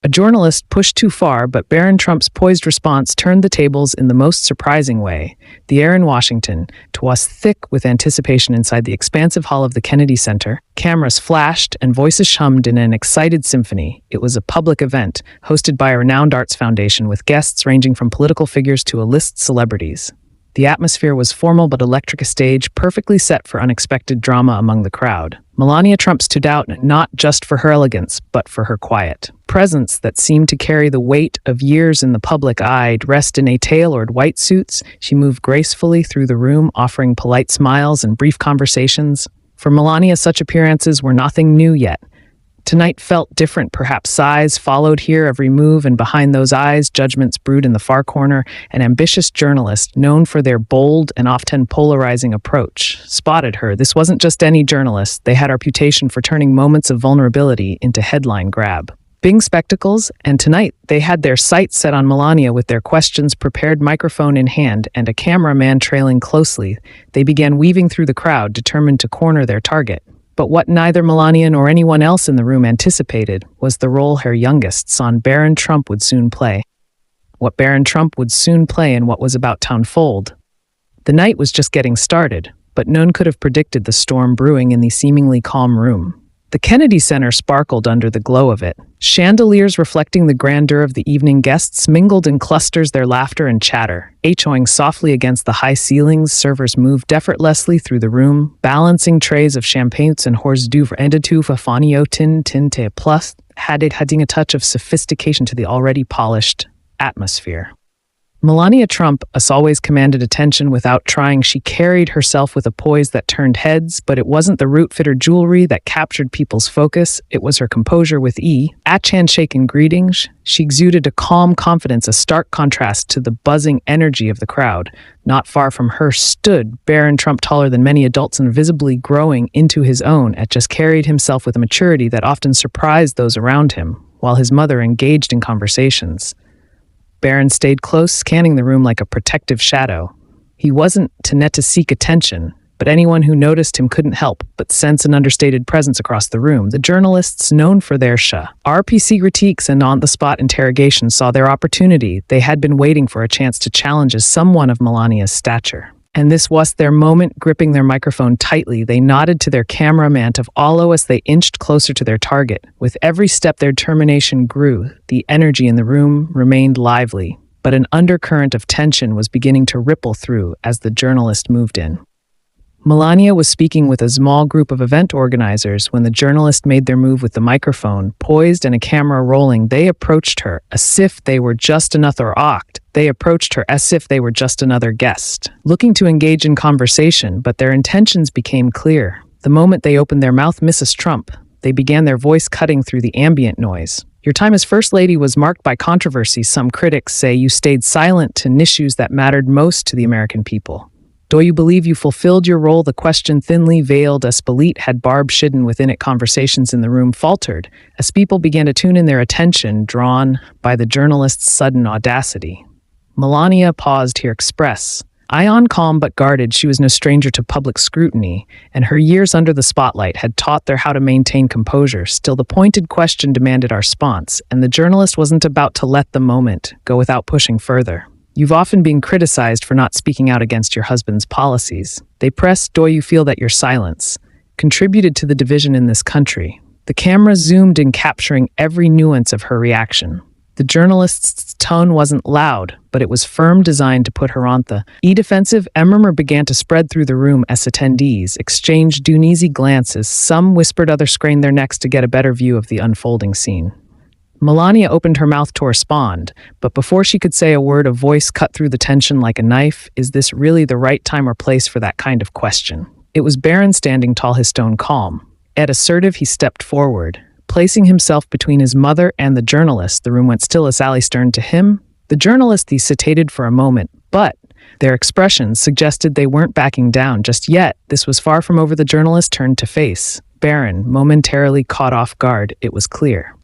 A journalist pushed too far, but Barron Trump's poised response turned the tables in the most surprising way. The air in Washington was thick with anticipation inside the expansive hall of the Kennedy Center. Cameras flashed and voices hummed in an excited symphony. It was a public event, hosted by a renowned arts foundation with guests ranging from political figures to A-list celebrities. The atmosphere was formal but electric, a stage perfectly set for unexpected drama among the crowd. Melania Trump stood out not just for her elegance, but for her quiet presence that seemed to carry the weight of years in the public eye. Dressed in a tailored white suits, she moved gracefully through the room, offering polite smiles and brief conversations. For Melania, such appearances were nothing new yet. Tonight felt different, perhaps sighs followed here every move, and behind those eyes, judgments brewed in the far corner. An ambitious journalist, known for their bold and often polarizing approach, spotted her. This wasn't just any journalist. They had a reputation for turning moments of vulnerability into headline grab. Bing spectacles, and tonight they had their sights set on Melania with their questions prepared, microphone in hand, and a cameraman trailing closely. They began weaving through the crowd, determined to corner their target. But what neither Melania nor anyone else in the room anticipated was the role her youngest son, Barron Trump, would soon play. What Barron Trump would soon play and what was about to unfold. The night was just getting started, but none could have predicted the storm brewing in the seemingly calm room. The Kennedy Center sparkled under the glow of it. Chandeliers reflecting the grandeur of the evening guests mingled in clusters, their laughter and chatter. Echoing softly against the high ceilings, servers moved effortlessly through the room, balancing trays of champagnes and hors d'oeuvres. Enditu fafanio tin tinte plus, adding a touch of sophistication to the already polished atmosphere. Melania Trump, as always, commanded attention without trying. She carried herself with a poise that turned heads, but it wasn't the root-fitter jewelry that captured people's focus. It was her composure with handshake and greetings. She exuded a calm confidence, a stark contrast to the buzzing energy of the crowd. Not far from her stood Barron Trump, taller than many adults and visibly growing into his own. It just carried himself with a maturity that often surprised those around him, while his mother engaged in conversations. Barron stayed close, scanning the room like a protective shadow. He wasn't to seek attention, but anyone who noticed him couldn't help but sense an understated presence across the room. The journalists, known for their RPC critiques and on-the-spot interrogations, saw their opportunity. They had been waiting for a chance to challenge someone of Melania's stature. And this was their moment. Gripping their microphone tightly, they nodded to their cameraman to follow as they inched closer to their target. With every step, their determination grew. The energy in the room remained lively, but an undercurrent of tension was beginning to ripple through as the journalist moved in. Melania was speaking with a small group of event organizers when the journalist made their move. With the microphone poised and a camera rolling, they approached her as if they were just another guest, looking to engage in conversation, but their intentions became clear. The moment they opened their mouth, Mrs. Trump, they began, their voice cutting through the ambient noise. Your time as First Lady was marked by controversy. Some critics say you stayed silent on issues that mattered most to the American people. Do you believe you fulfilled your role? The question, thinly veiled as Belit had barbed hidden within it. Conversations in the room faltered as people began to tune in, their attention drawn by the journalist's sudden audacity. Melania paused here, express. Ion calm but guarded, she was no stranger to public scrutiny, and her years under the spotlight had taught her how to maintain composure. Still, the pointed question demanded our response, and the journalist wasn't about to let the moment go without pushing further. You've often been criticized for not speaking out against your husband's policies. They pressed, do you feel that your silence contributed to the division in this country? The camera zoomed in, capturing every nuance of her reaction. The journalist's tone wasn't loud, but it was firm, designed to put her on the defensive. A murmur began to spread through the room as attendees exchanged uneasy glances. Some whispered, others craned their necks to get a better view of the unfolding scene. Melania opened her mouth to respond, but before she could say a word, a voice cut through the tension like a knife. Is this really the right time or place for that kind of question? It was Barron, standing tall, his tone calm. Yet assertive, he stepped forward, placing himself between his mother and the journalist. The room went still as Sally turned to him. The journalist hesitated for a moment, but their expressions suggested they weren't backing down just yet. This was far from over. The journalist turned to face Barron, momentarily caught off guard. It was clear